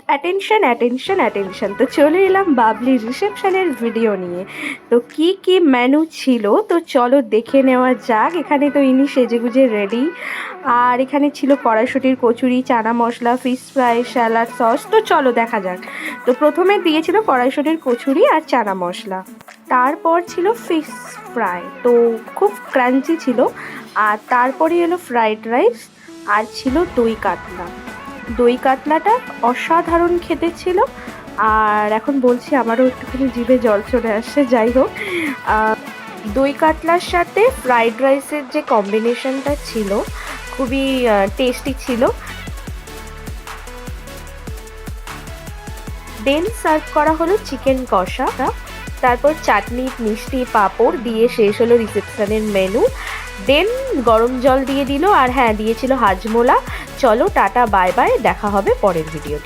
Attention attention attention, তো চলে এলাম বাবলি রিসেপশনের ভিডিও নিয়ে। তো কি কি মেনু ছিল তো চলো দেখে নেওয়া যাক। এখানে তো ইনি সেজেগুজে রেডি। আর এখানে ছিল কড়াইশুঁটির kachori, chana masala, fish fry, salad, sauce. তো চলো দেখা যাক। তো প্রথমে দিয়েছিল কড়াইশুঁটির কচুরি আর চানা মশলা, তারপর ছিল ফিশ ফ্রাই, তো খুব ক্রাঞ্চি ছিল। আর তারপরে এলো ফ্রাইড রাইস, আর ছিল দই কাতলা। দই কাতলাটা অসাধারণ খেতে ছিল। আর এখন বলছি আমারও একটুখানি জিভে জল চলে আসছে। যাই হোক, দই কাতলার সাথে ফ্রাইড রাইসের যে কম্বিনেশনটা ছিল খুবই টেস্টি ছিল। দেন সার্ভ করা হলো চিকেন কষা, তারপর চাটনি, মিষ্টি, পাঁপড় দিয়ে শেষ হলো রিসেপশনের মেনু। দেন গরম জল দিয়ে দিল, আর হ্যাঁ দিয়েছিল হাজমোলা। চলো টাটা বাই বাই, দেখা হবে পরের ভিডিওতে।